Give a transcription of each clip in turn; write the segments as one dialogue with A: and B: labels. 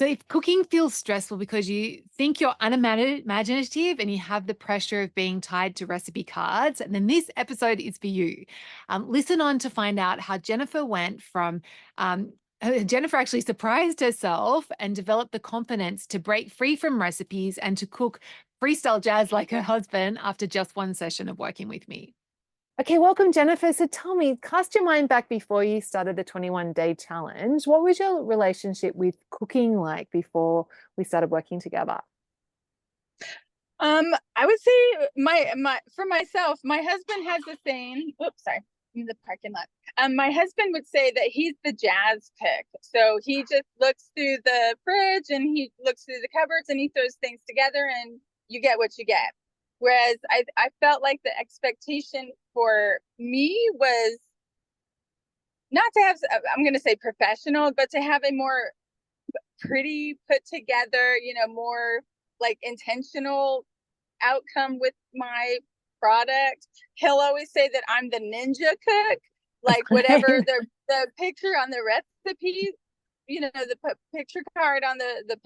A: So if cooking feels stressful because you think you're unimaginative and you have the pressure of being tied to recipe cards, then this episode is for you. Listen on to find out how Jennifer went from Jennifer actually surprised herself and developed the confidence to break free from recipes and to cook freestyle jazz like her husband after just one session of working with me. Okay, welcome, Jennifer. So tell me, cast your mind back before you started the 21-day challenge. What was your relationship with cooking like before we started working together?
B: I would say my for myself, my husband has the same. Oops, sorry, in the parking lot. My husband would say that he's the jazz cook. So he just looks through the fridge and he looks through the cupboards and he throws things together and you get what you get. Whereas I felt like the expectation for me was not to have, I'm going to say professional, but to have a more pretty put together, more like intentional outcome with my product. He'll always say that I'm the ninja cook, like whatever the picture on the recipe, the picture card on the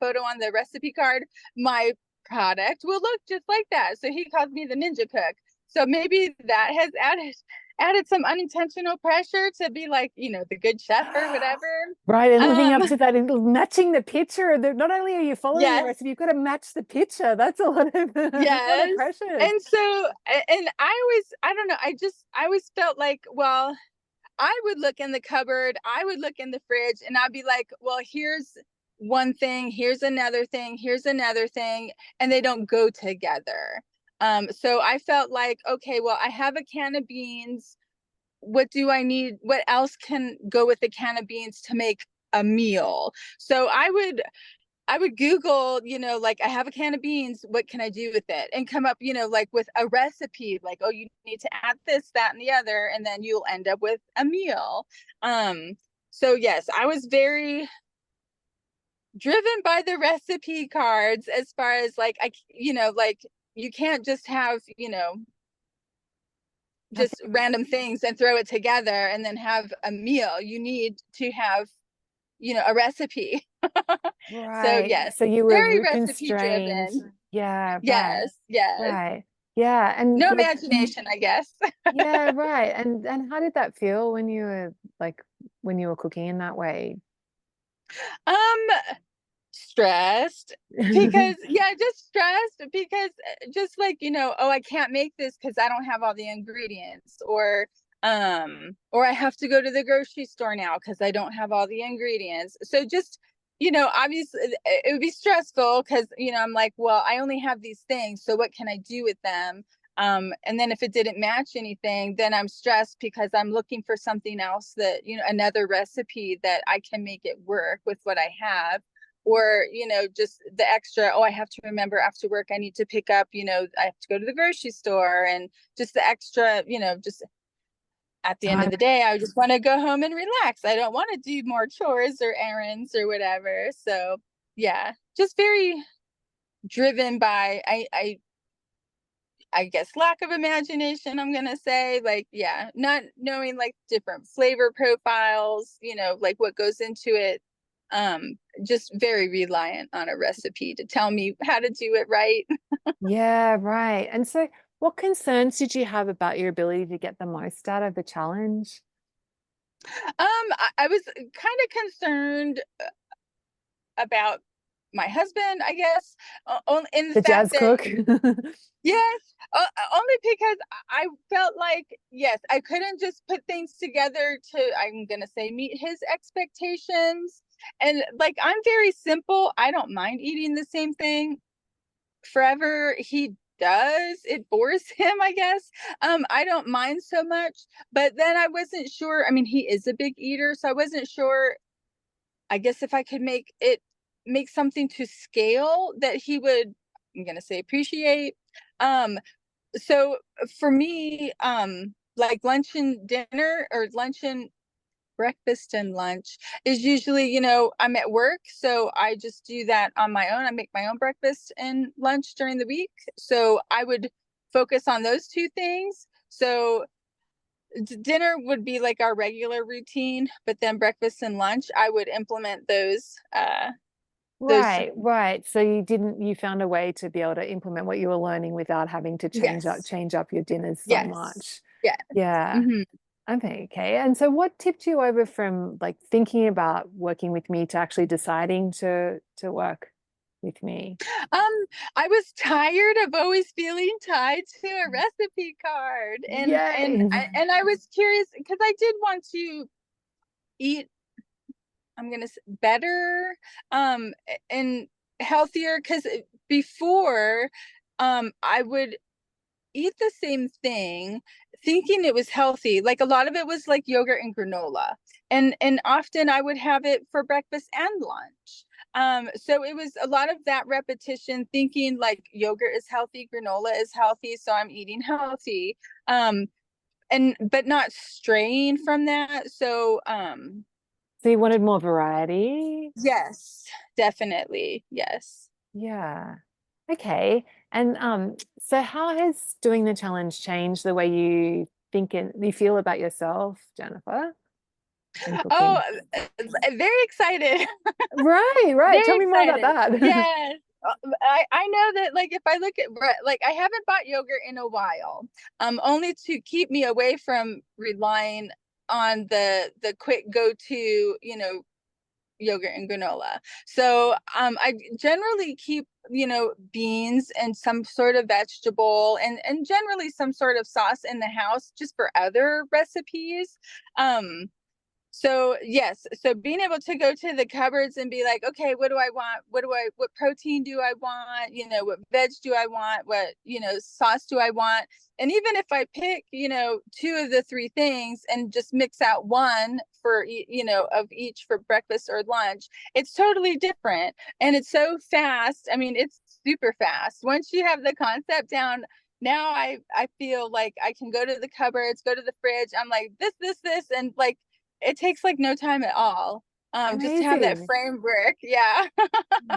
B: photo on the recipe card, my product will look just like that. So he calls me the ninja cook. So maybe that has added some unintentional pressure to be like, the good chef or whatever.
A: Right, and living up to that and matching the picture. Not only are you following the
B: Yes.
A: recipe, you've got to match the picture. That's a lot of that's a lot of
B: Yes.
A: pressure.
B: And so, and I don't know, I always felt like, well, I would look in the cupboard, I would look in the fridge, and I'd be like, well, here's one thing, here's another thing, here's another thing, and they don't go together. So I felt like, okay, well, I have a can of beans. What do I need? What else can go with a can of beans to make a meal? So I would Google, like I have a can of beans, what can I do with it? And come up, like with a recipe, like, oh, you need to add this, that, and the other, and then you'll end up with a meal. So yes, I was very driven by the recipe cards as far as like like you can't just have, just random things and throw it together and then have a meal. You need to have, a recipe. So
A: Right.
B: yes,
A: So you
B: very
A: were
B: recipe
A: constrained.
B: driven.
A: Yeah, right.
B: Yes, yes.
A: Right. Yeah. And
B: No
A: like,
B: imagination, I guess.
A: yeah, right. And how did that feel when you were like when you were cooking in that way?
B: Um, Stressed because yeah, just stressed because just like, oh, I can't make this because I don't have all the ingredients, or I have to go to the grocery store now because I don't have all the ingredients. So just, obviously it would be stressful because, I'm like, well, I only have these things, so what can I do with them? And then if it didn't match anything, then I'm stressed because I'm looking for something else that, another recipe that I can make it work with what I have. Or, just the extra, oh, I have to remember after work, I need to pick up, I have to go to the grocery store, and just the extra, just at the end of the day, I just want to go home and relax. I don't want to do more chores or errands or whatever. So yeah, just very driven by, I guess, lack of imagination, I'm gonna say. Like, yeah, not knowing like different flavor profiles, like what goes into it. Just very reliant on a recipe to tell me how to do it right.
A: Yeah, right. And so what concerns did you have about your ability to get the most out of the challenge?
B: I was kind of concerned about my husband, I guess, in the
A: The
B: fact
A: jazz
B: that
A: cook?
B: yes, only because I felt like, yes, I couldn't just put things together to, I'm gonna say, meet his expectations. And like, I'm very simple. I don't mind eating the same thing forever. He does. It bores him, I guess. I don't mind so much. But then I wasn't sure. I mean, he is a big eater, so I wasn't sure, I guess, if I could make something to scale that he would, I'm gonna say, appreciate. Um, so for me, like lunch and dinner, or lunch and breakfast and lunch is usually, I'm at work, so I just do that on my own. I make my own breakfast and lunch during the week. So I would focus on those two things. So dinner would be like our regular routine, but then breakfast and lunch, I would implement those.
A: Right, right. So you found a way to be able to implement what you were learning without having to
B: Yes,
A: change up your dinners so
B: yes,
A: much.
B: yes.
A: Yeah.
B: Hmm.
A: Okay. And so what tipped you over from like thinking about working with me to actually deciding to work with me?
B: Um, I was tired of always feeling tied to a recipe card,
A: Yay.
B: and I was curious because I did want to eat. I'm gonna say better, and healthier. Because before, I would eat the same thing thinking it was healthy. Like a lot of it was like yogurt and granola, and often I would have it for breakfast and lunch. So it was a lot of that repetition, thinking like yogurt is healthy, granola is healthy, so I'm eating healthy. um and but not straying from that. So
A: So you wanted more variety?
B: yes, definitely, yes.
A: Yeah. Okay. And so how has doing the challenge changed the way you think and you feel about yourself, Jennifer, in
B: Oh,
A: cooking?
B: very excited.
A: Right, right. Tell
B: Very
A: me more about
B: excited.
A: that.
B: Yes. I know that like if I look at like I haven't bought yogurt in a while, only to keep me away from relying on the quick go to, yogurt and granola. So I generally keep, beans and some sort of vegetable, and generally some sort of sauce in the house just for other recipes. Um so yes, so being able to go to the cupboards and be like, okay, what do I want? What protein do I want? What veg do I want? What, sauce do I want? And even if I pick, two of the three things and just mix out one for, of each for breakfast or lunch, it's totally different. And it's so fast. I mean, it's super fast. Once you have the concept down, now I feel like I can go to the cupboards, go to the fridge. I'm like, this, and like, it takes like no time at all. Just to have that
A: Amazing.
B: framework. Yeah.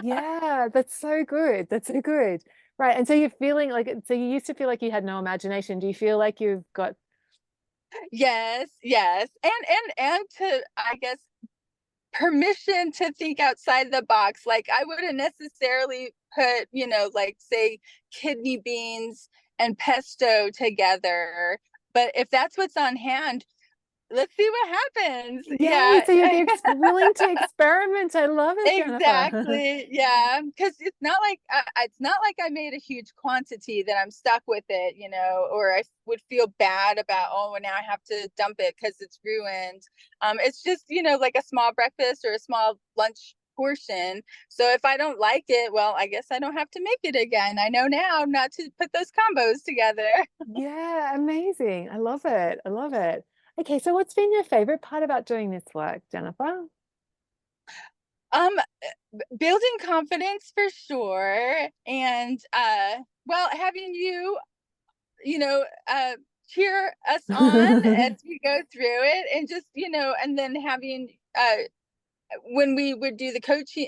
A: Yeah, that's so good. That's so good. Right. And so you're feeling like, so you used to feel like you had no imagination. Do you feel like you've got,
B: Yes, yes. And to, I guess, permission to think outside the box. Like I wouldn't necessarily put, like say kidney beans and pesto together. But if that's what's on hand, let's see what happens.
A: yay,
B: Yeah.
A: so you're willing to experiment. I love it, Jennifer.
B: Exactly. Yeah. Because it's not like I made a huge quantity that I'm stuck with it, or I would feel bad about, oh, well, now I have to dump it because it's ruined. It's just, like a small breakfast or a small lunch portion. So if I don't like it, well, I guess I don't have to make it again. I know now not to put those combos together.
A: Yeah, amazing. I love it. I love it. Okay, so what's been your favorite part about doing this work, Jennifer?
B: Um, Building confidence for sure. And well, having you, you know, uh, cheer us on as we go through it, and just, and then having, when we would do the coaching,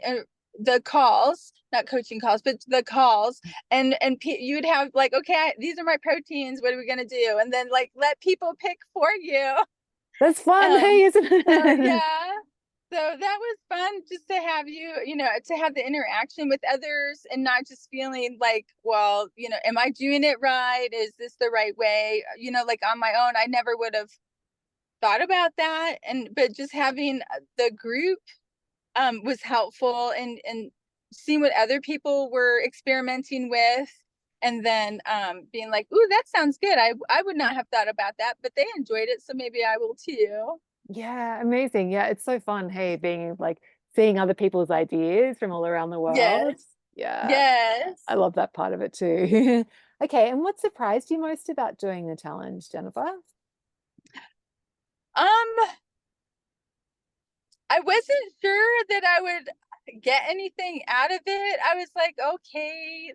B: the calls, not coaching calls, but the calls, and you'd have like, okay, these are my proteins. What are we gonna do? And then like let people pick for you.
A: That's fun,
B: Um,
A: hey, isn't
B: so
A: it?
B: yeah, so that was fun just to have you, to have the interaction with others and not just feeling like, well, am I doing it right? Is this the right way? Like on my own, I never would have thought about that. But just having the group was helpful, and seeing what other people were experimenting with. And then being like, ooh, that sounds good. I would not have thought about that, but they enjoyed it. So maybe I will too.
A: Yeah, amazing. Yeah, it's so fun, hey, being like seeing other people's ideas from all around the world.
B: Yes.
A: Yeah, I
B: Yes.
A: love that part of it too. Okay, and what surprised you most about doing the challenge, Jennifer?
B: Um, I wasn't sure that I would get anything out of it. I was like, okay,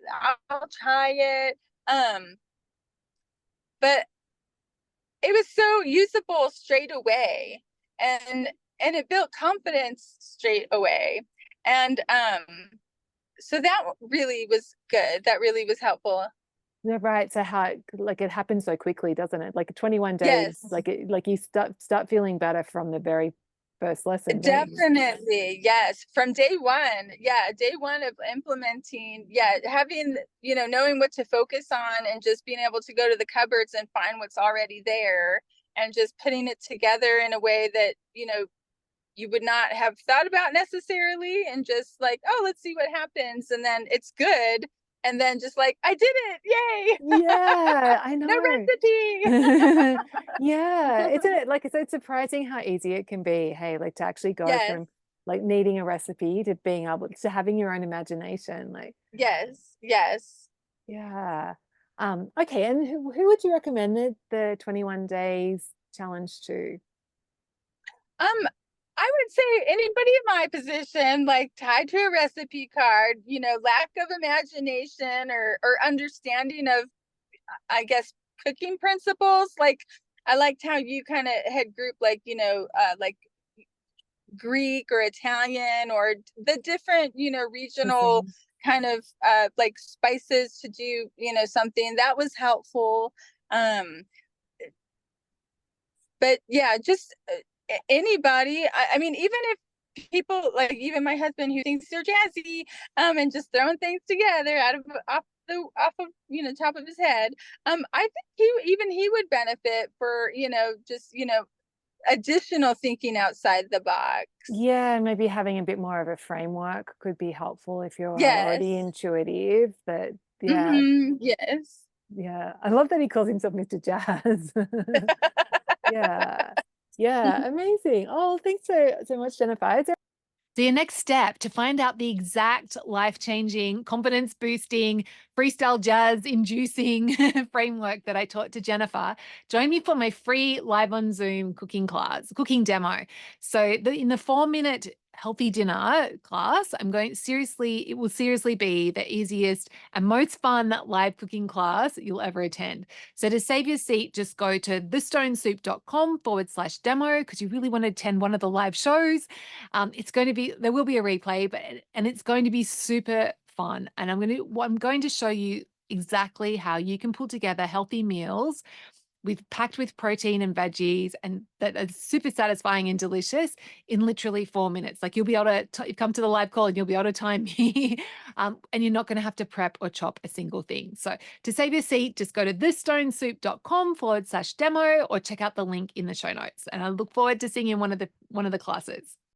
B: I'll try it. Um, but it was so usable straight away, and it built confidence straight away. And so that really was good. That really was helpful.
A: Yeah, right. So how like it happens so quickly, doesn't it? Like 21 days,
B: Yes.
A: like you start feeling better from the very first lesson, don't you?
B: Definitely, yes. From day one, yeah, day one of implementing, yeah, having, knowing what to focus on and just being able to go to the cupboards and find what's already there and just putting it together in a way that, you would not have thought about necessarily and just like, oh, let's see what happens. And then it's good. And then just like, I did it. Yay.
A: Yeah, I
B: No
A: know. Yeah,
B: recipe.
A: isn't it like it's surprising how easy it can be, hey, like to actually go
B: Yes.
A: from like needing a recipe to being able to having your own imagination. Like,
B: Yes. Yes.
A: yeah. Okay, and who would you recommend the 21 days challenge to?
B: Um, I would say anybody in my position, like tied to a recipe card, lack of imagination or understanding of, I guess, cooking principles. Like I liked how you kind of had grouped like, like Greek or Italian or the different, regional
A: Cuisine.
B: kind of like spices to do, something that was helpful. Um, but yeah, just anybody. I mean, even if people like even my husband who thinks they're jazzy, and just throwing things together out of off of top of his head. I think he would benefit for just additional thinking outside the box.
A: Yeah, maybe having a bit more of a framework could be helpful if you're already
B: Yes.
A: intuitive. But yeah,
B: Yes.
A: yeah. I love that he calls himself Mr. Jazz. Yeah. Yeah, amazing. Oh, thanks so much, Jennifer. So your next step to find out the exact life-changing, confidence-boosting, freestyle jazz-inducing framework that I taught to Jennifer, join me for my free live on Zoom cooking demo. So in the 4-minute healthy dinner class, it will seriously be the easiest and most fun live cooking class you'll ever attend. So to save your seat, just go to thestonesoup.com/demo because you really want to attend one of the live shows. There will be a replay, and it's going to be super fun. And I'm going to show you exactly how you can pull together healthy meals packed with protein and veggies and that are super satisfying and delicious in literally 4 minutes. Like you'll be able to you come to the live call and you'll be able to time me, and you're not going to have to prep or chop a single thing. So to save your seat, just go to thestonesoup.com/demo or check out the link in the show notes. And I look forward to seeing you in one of the classes.